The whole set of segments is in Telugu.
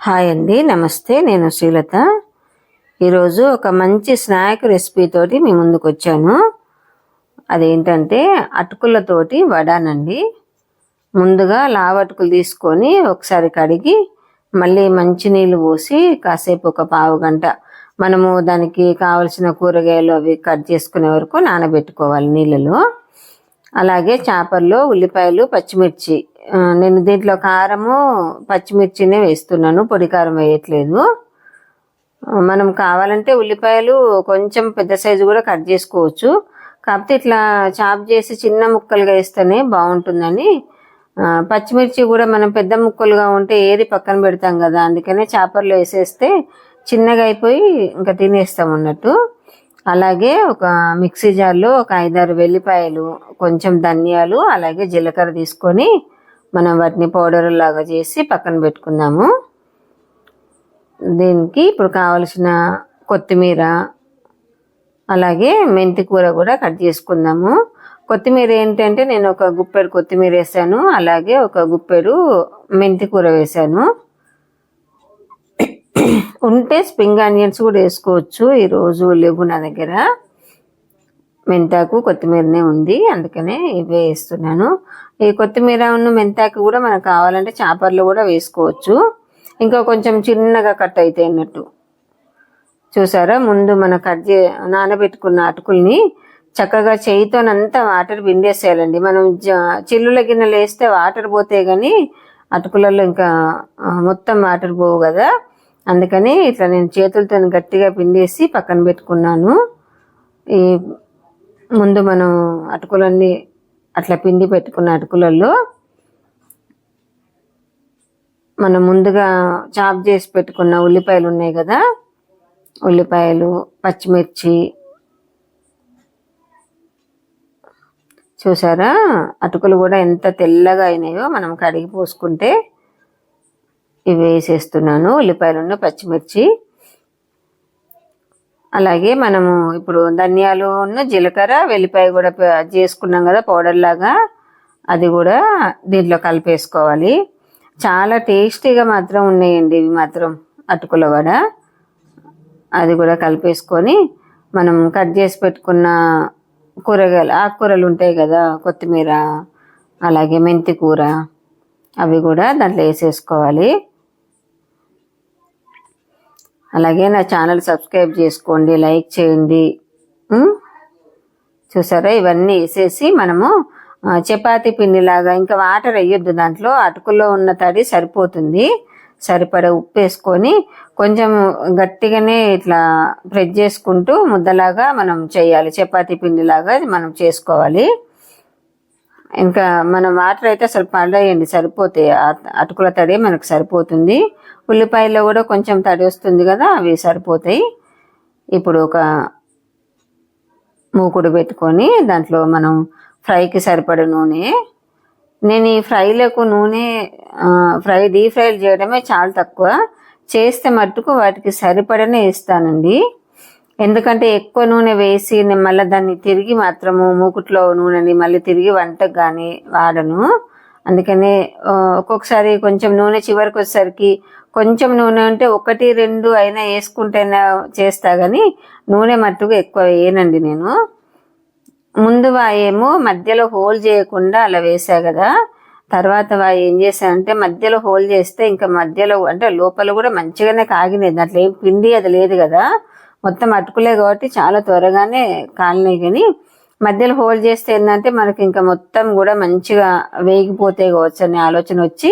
హాయ్ అండి, నమస్తే. నేను శ్రీలత. ఈరోజు ఒక మంచి స్నాక్ రెసిపీ తోటి మీ ముందుకు వచ్చాను. అదేంటంటే అటుకులతోటి వడానండి. ముందుగా లావటుకులు తీసుకొని ఒకసారి కడిగి మళ్ళీ మంచినీళ్ళు పోసి కాసేపు ఒక పావు గంట మనము దానికి కావలసిన కూరగాయలు అవి కట్ చేసుకునే వరకు నానబెట్టుకోవాలి నీళ్ళలో. అలాగే చాపర్లో ఉల్లిపాయలు, పచ్చిమిర్చి, నేను దీంట్లో కారము పచ్చిమిర్చినే వేస్తున్నాను, పొడి కారం వేయట్లేదు. మనం కావాలంటే ఉల్లిపాయలు కొంచెం పెద్ద సైజు కూడా కట్ చేసుకోవచ్చు, కాకపోతే ఇట్లా చాప్ చేసి చిన్న ముక్కలుగా వేస్తేనే బాగుంటుందని. పచ్చిమిర్చి కూడా మనం పెద్ద ముక్కలుగా ఉంటే ఏది పక్కన పెడతాం కదా, అందుకనే చాపర్లో వేసేస్తే చిన్నగా అయిపోయి ఇంకా తినేస్తాం అన్నట్టు. అలాగే ఒక మిక్సీ జార్లో ఒక 5-6 వెల్లిపాయలు, కొంచెం ధనియాలు, అలాగే జీలకర్ర తీసుకొని మనం వాటిని పౌడర్ లాగా చేసి పక్కన పెట్టుకుందాము. దీనికి ఇప్పుడు కావలసిన కొత్తిమీర, అలాగే మెంతి కూర కూడా కట్ చేసుకుందాము. కొత్తిమీర ఏంటంటే నేను ఒక గుప్పెడు కొత్తిమీర వేసాను, అలాగే ఒక గుప్పెడు మెంతి కూర వేసాను. ఉంటే స్ప్రింగ్ ఆనియన్స్ కూడా వేసుకోవచ్చు, ఈరోజు లేవు నా దగ్గర. మెంతాకు కొత్తిమీరనే ఉంది, అందుకనే ఇవే వేస్తున్నాను. ఈ కొత్తిమీర ఉన్న మెంతాకు కూడా మనకు కావాలంటే చాపర్లో కూడా వేసుకోవచ్చు, ఇంకా కొంచెం చిన్నగా కట్ అయితే అన్నట్టు. చూసారా, ముందు మన నానబెట్టుకున్న అటుకుల్ని చక్కగా చేయితోనంతా వాటర్ పిండేసేయాలండి. మనం చిల్లుల గిన్నెలు వేస్తే వాటర్ పోతే కానీ అటుకులలో ఇంకా మొత్తం వాటర్ పోవు కదా, అందుకని ఇట్లా నేను చేతులతో గట్టిగా పిండేసి పక్కన పెట్టుకున్నాను. ఈ ముందు మనం అటుకులన్నీ అట్లా పిండి పెట్టుకున్న అటుకులలో మనం ముందుగా చాప్ చేసి పెట్టుకున్న ఉల్లిపాయలు ఉన్నాయి కదా, ఉల్లిపాయలు, పచ్చిమిర్చి, చూసారా అటుకులు కూడా ఎంత తెల్లగా అయినాయో. మనం కడిగి పోసుకుంటే ఇవి వేసేస్తున్నాను, ఉల్లిపాయలు, పచ్చిమిర్చి. అలాగే మనము ఇప్పుడు ధనియాలు, జీలకర్ర, వెల్లిపాయ కూడా చేసుకున్నాం కదా పౌడర్ లాగా, అది కూడా దీంట్లో కలిపేసుకోవాలి. చాలా టేస్టీగా మాత్రం ఉన్నాయండి ఇవి మాత్రం, అటుకుల వడ. అది కూడా కలిపేసుకొని మనం కట్ చేసి పెట్టుకున్న కూరగాయలు, ఆకుకూరలు ఉంటాయి కదా, కొత్తిమీర, అలాగే మెంతి కూర, అవి కూడా దాంట్లో వేసేసుకోవాలి. అలాగే నా ఛానల్ సబ్స్క్రైబ్ చేసుకోండి, లైక్ చేయండి. చూసారా, ఇవన్నీ వేసేసి మనము చపాతీ పిండిలాగా, ఇంకా వాటర్ వేయొద్దు దాంట్లో, అటుకుల్లో ఉన్న తడి సరిపోతుంది. సరిపడా ఉప్పు వేసుకొని కొంచెం గట్టిగానే ఇట్లా ప్రెస్ చేసుకుంటూ ముద్దలాగా మనం చేయాలి, చపాతీ పిండిలాగా మనం చేసుకోవాలి. ఇంకా మనం వాటర్ అయితే అసలు పడేయండి, సరిపోతాయి. అటుకుల తడి మనకు సరిపోతుంది. ఉల్లిపాయల్లో కూడా కొంచెం తడి వస్తుంది కదా, అవి సరిపోతాయి. ఇప్పుడు ఒక మూకుడు పెట్టుకొని దాంట్లో మనం ఫ్రైకి సరిపడే నూనె, నేను ఈ ఫ్రైలకు నూనె డీప్ ఫ్రై చేయడమే చాలా తక్కువ, చేస్తే మట్టుకు వాటికి సరిపడనే వేస్తానండి. ఎందుకంటే ఎక్కువ నూనె వేసి నేను మళ్ళీ దాన్ని తిరిగి మాత్రము మూకుట్లో నూనెని మళ్ళీ తిరిగి వంటకు కానీ వాడను. అందుకనే ఒక్కొక్కసారి కొంచెం నూనె చివరికి వచ్చేసరికి కొంచెం నూనె ఉంటే 1-2 అయినా వేసుకుంటేనే చేస్తా, కానీ నూనె మట్టుకు ఎక్కువ వేయనండి నేను. ముందు వాయేమో మధ్యలో హోల్ చేయకుండా అలా వేసా కదా, తర్వాత వాయి ఏం చేశానంటే మధ్యలో హోల్ చేస్తే ఇంకా మధ్యలో అంటే లోపల కూడా మంచిగానే కాగినాయి, దాంట్లో ఏం పిండి అది లేదు కదా, మొత్తం అటుకులే కాబట్టి చాలా త్వరగానే కాలినాయి. కానీ మధ్యలో హోల్ చేస్తే ఏంటంటే మనకి ఇంకా మొత్తం కూడా మంచిగా వేగిపోతే కావచ్చు అనే ఆలోచన వచ్చి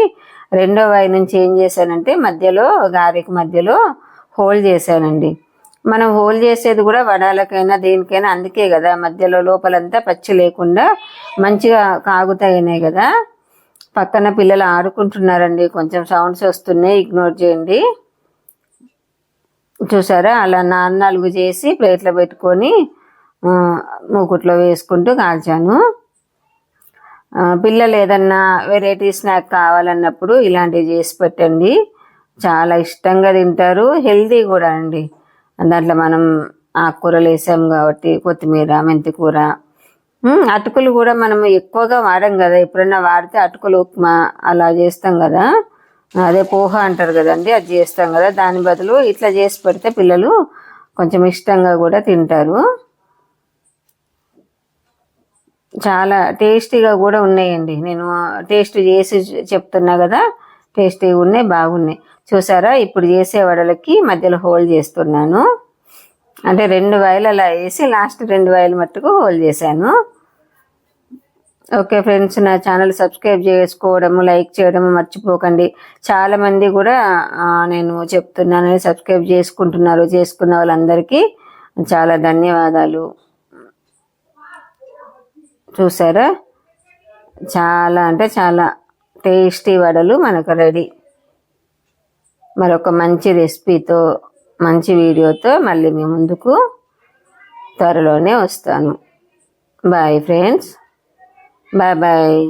రెండో వాయి నుంచి ఏం చేశానంటే మధ్యలో గారెకి మధ్యలో హోల్ చేశానండి. మనం హోల్ చేసేది కూడా వడాలకైనా దేనికైనా అందుకే కదా, మధ్యలో లోపలంతా పచ్చి లేకుండా మంచిగా కాగుతాయినాయి కదా. పక్కన పిల్లలు ఆడుకుంటున్నారండి, కొంచెం సౌండ్స్ వస్తున్నాయి, ఇగ్నోర్ చేయండి. చూసారా, అలా 4 చేసి ప్లేట్లో పెట్టుకొని మూకుట్లో వేసుకుంటూ కాల్చాను. పిల్లలు ఏదన్నా వెరైటీ స్నాక్ కావాలన్నప్పుడు ఇలాంటివి చేసి పెట్టండి, చాలా ఇష్టంగా తింటారు, హెల్తీ కూడా అండి. దాంట్లో మనం ఆకుకూరలు వేసాము కాబట్టి కొత్తిమీర, మెంతి కూర, అటుకులు కూడా మనం ఎక్కువగా వాడం కదా, ఎప్పుడైనా వాడితే అటుకులు ఉప్మా అలా చేస్తాం కదా, అదే పోహ అంటారు కదండి, అది చేస్తాం కదా, దాని బదులు ఇట్లా చేసి పెడితే పిల్లలు కొంచెం ఇష్టంగా కూడా తింటారు. చాలా టేస్టీగా కూడా ఉన్నాయండి. నేను టేస్ట్ చేసి చెప్తున్నా కదా, టేస్టీగా ఉన్నాయి, బాగున్నాయి. చూసారా, ఇప్పుడు చేసే వడలకి మధ్యలో హోల్ చేస్తున్నాను. అంటే 2 వాయిలు అలా వేసి లాస్ట్ 2 వాయిలు మట్టుకు హోల్ చేశాను. ఓకే ఫ్రెండ్స్, నా ఛానల్ సబ్స్క్రైబ్ చేసుకోవడము, లైక్ చేయడము మర్చిపోకండి. చాలా మంది కూడా నేను చెప్తున్నాను సబ్స్క్రైబ్ చేసుకుంటున్నారు. చేసుకున్న వాళ్ళందరికీ చాలా ధన్యవాదాలు. చూసారా, చాలా అంటే చాలా టేస్టీ వడలు మనకు రెడీ. మరొక మంచి రెసిపీతో, మంచి వీడియోతో మళ్ళీ మీ ముందుకు త్వరలోనే వస్తాను. Bye friends, bye bye.